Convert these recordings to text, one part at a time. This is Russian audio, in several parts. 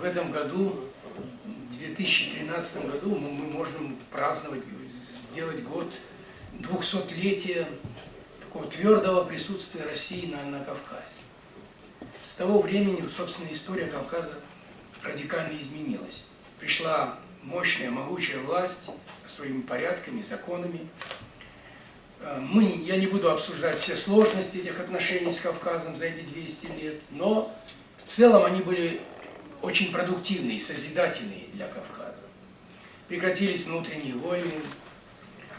в этом году, в 2013 году, мы можем праздновать, сделать год 200-летия такого твердого присутствия России на Кавказе. С того времени, собственно, история Кавказа радикально изменилась. Пришла мощная, могучая власть со своими порядками, законами. Я не буду обсуждать все сложности этих отношений с Кавказом за эти 200 лет, но в целом они были очень продуктивные, созидательные для Кавказа. Прекратились внутренние войны.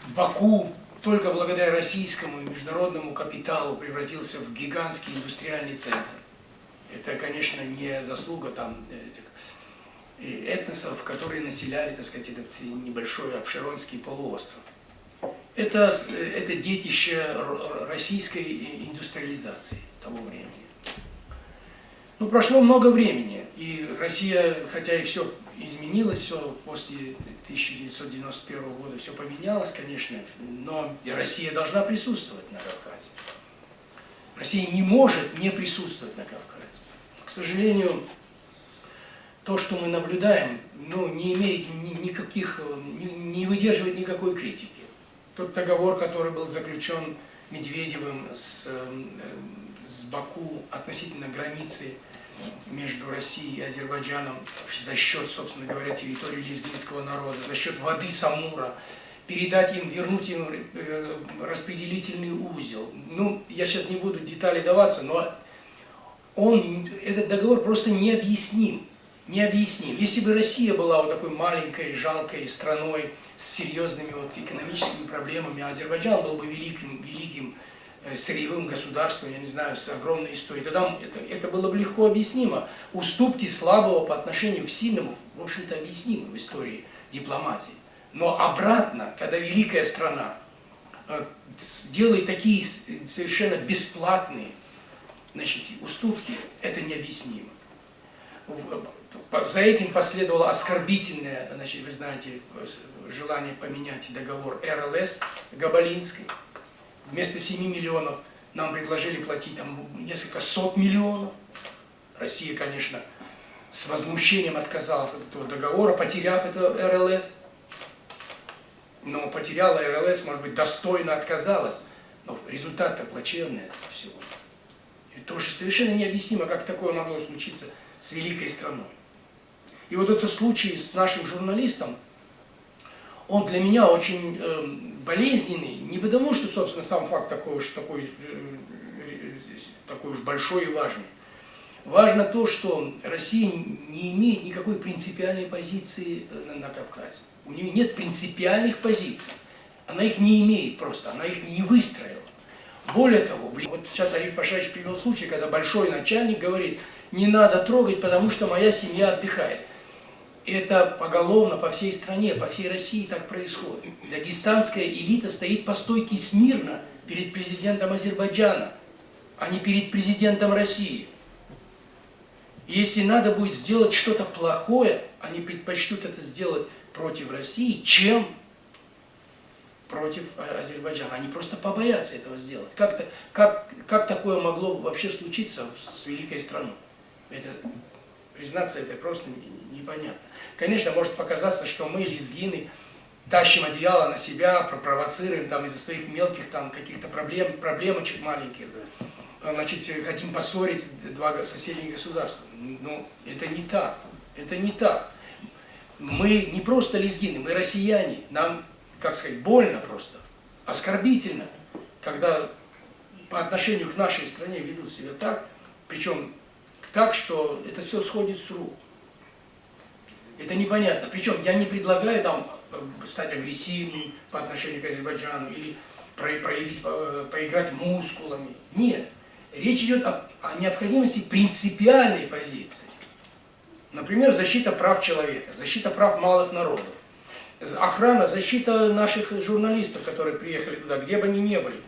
Баку только благодаря российскому и международному капиталу превратился в гигантский индустриальный центр. Это, конечно, не заслуга там этносов, которые населяли, так сказать, этот небольшой Абшеронский полуостров. Это детище российской индустриализации того времени. Ну, прошло много времени, и Россия, хотя и все изменилось, все после 1991 года все поменялось, конечно, но Россия должна присутствовать на Кавказе. Россия не может не присутствовать на Кавказе. К сожалению, то, что мы наблюдаем, не имеет никаких, не выдерживает никакой критики. Тот договор, который был заключен Медведевым с Баку относительно границы между Россией и Азербайджаном за счет, собственно говоря, территории лезгинского народа, за счет воды Самура, передать им, вернуть им распределительный узел. Я сейчас не буду в детали даваться, но этот договор просто необъясним. Необъясним. Если бы Россия была вот такой маленькой, жалкой страной с серьезными экономическими проблемами, а Азербайджан был бы великим сырьевым государством, я не знаю, с огромной историей, тогда это было бы легко объяснимо. Уступки слабого по отношению к сильному, в общем-то, объяснимы в истории дипломатии. Но обратно, когда великая страна делает такие совершенно бесплатные, уступки, это необъяснимо. За этим последовало оскорбительное, вы знаете, желание поменять договор РЛС Габалинской. Вместо 7 миллионов нам предложили платить там несколько сот миллионов. Россия, конечно, с возмущением отказалась от этого договора, потеряв это РЛС. Но потеряла РЛС, может быть, достойно отказалась. Но результат-то плачевный этого всего. И тоже совершенно необъяснимо, как такое могло случиться с великой страной. И вот этот случай с нашим журналистом, он для меня очень болезненный, не потому что, собственно, сам факт такой уж большой и важный. Важно то, что Россия не имеет никакой принципиальной позиции на Кавказе. У нее нет принципиальных позиций. Она их не имеет просто, она их не выстроила. Более того, вот сейчас Ариф Пашаевич привел случай, когда большой начальник говорит: не надо трогать, потому что моя семья отдыхает. Это поголовно по всей стране, по всей России так происходит. Дагестанская элита стоит по стойке смирно перед президентом Азербайджана, а не перед президентом России. И если надо будет сделать что-то плохое, они предпочтут это сделать против России, чем против Азербайджана. Они просто побоятся этого сделать. Как такое могло вообще случиться с великой страной? Признаться, это просто непонятно. Конечно, может показаться, что мы, лезгины, тащим одеяло на себя, провоцируем там из-за своих мелких там каких-то проблемочек маленьких, хотим поссорить два соседних государства. Но это не так. Это не так. Мы не просто лезгины, мы россияне. Нам, как сказать, больно просто, оскорбительно, когда по отношению к нашей стране ведут себя так, причем так, что это все сходит с рук. Это непонятно. Причем я не предлагаю там стать агрессивным по отношению к Азербайджану или поиграть мускулами. Нет. Речь идет о необходимости принципиальной позиции. Например, защита прав человека, защита прав малых народов, охрана, защита наших журналистов, которые приехали туда, где бы они ни были.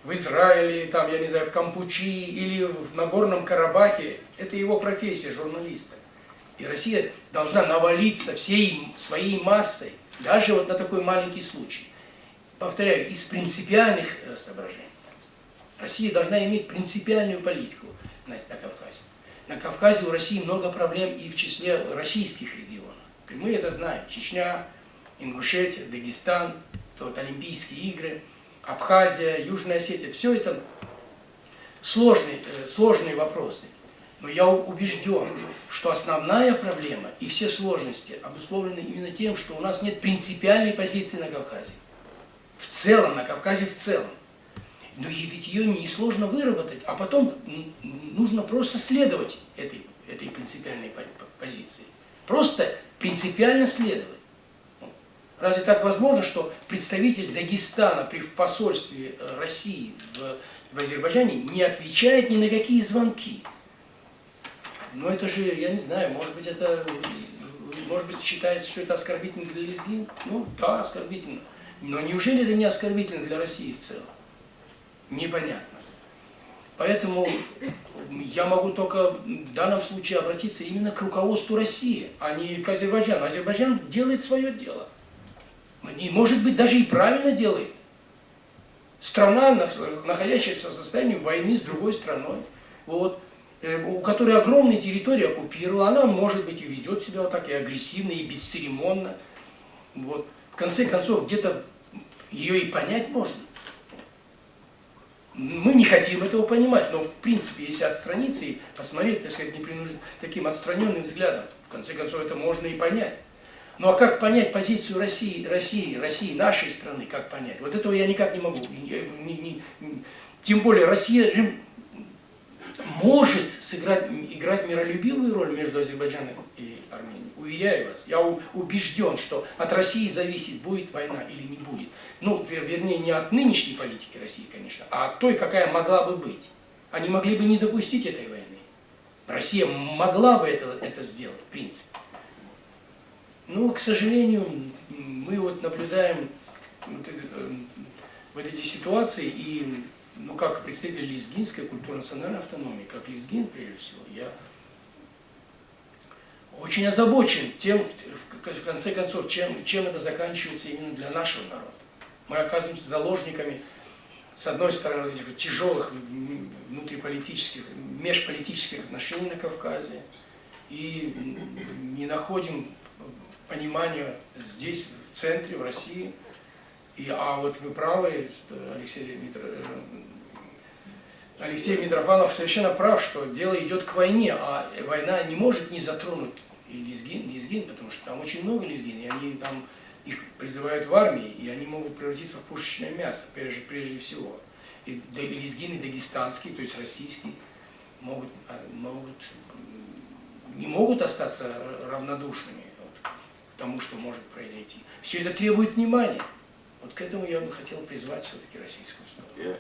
В Израиле, там, я не знаю, в Кампучи или в Нагорном Карабахе. Это его профессия, журналиста. И Россия должна навалиться всей своей массой, даже вот на такой маленький случай. Повторяю, из принципиальных соображений. Россия должна иметь принципиальную политику на Кавказе. На Кавказе у России много проблем и в числе российских регионов. И мы это знаем. Чечня, Ингушетия, Дагестан, вот Олимпийские игры, Абхазия, Южная Осетия. Все это сложные вопросы. Но я убежден, что основная проблема и все сложности обусловлены именно тем, что у нас нет принципиальной позиции на Кавказе. В целом, на Кавказе в целом. Но ведь ее несложно выработать, а потом нужно просто следовать этой принципиальной позиции. Просто принципиально следовать. Разве так возможно, что представитель Дагестана при посольстве России в Азербайджане не отвечает ни на какие звонки? Но это же, я не знаю, может быть считается, что это оскорбительно для лезгин? Ну да, оскорбительно. Но неужели это не оскорбительно для России в целом? Непонятно. Поэтому я могу только в данном случае обратиться именно к руководству России, а не к Азербайджану. Азербайджан делает свое дело. И, может быть, даже и правильно делает. Страна, находящаяся в состоянии войны с другой страной, вот, у которой огромные территории оккупировала, она, может быть, и ведет себя вот так и агрессивно, и бесцеремонно. Вот. В конце концов, где-то ее и понять можно. Мы не хотим этого понимать, но в принципе, если отстраниться и посмотреть, так сказать, таким отстраненным взглядом, в конце концов, это можно и понять. Ну а как понять позицию России, нашей страны, как понять? Вот этого я никак не могу. Тем более Россия может играть миролюбивую роль между Азербайджаном и Арменией. Уверяю вас, я убежден, что от России зависит, будет война или не будет. Ну, вернее, не от нынешней политики России, конечно, а от той, какая могла бы быть. Они могли бы не допустить этой войны. Россия могла бы это сделать, в принципе. Ну, к сожалению, мы вот наблюдаем вот эти ситуации, и, ну, как представитель лезгинской культурно-национальной автономии, как лезгин, прежде всего, я очень озабочен тем, в конце концов, чем это заканчивается именно для нашего народа. Мы оказываемся заложниками, с одной стороны, этих тяжелых внутриполитических, межполитических отношений на Кавказе, и не находим понимания здесь, в центре, в России. А вот вы правы, что Алексей Митрофанов совершенно прав, что дело идет к войне, а война не может не затронуть и лезгин, потому что там очень много лезгин, и они там их призывают в армии, и они могут превратиться в пушечное мясо, прежде всего. И лезгины дагестанские, то есть российские, не могут остаться равнодушными к тому, что может произойти. Все это требует внимания. Вот к этому я бы хотел призвать все-таки российскую сторону.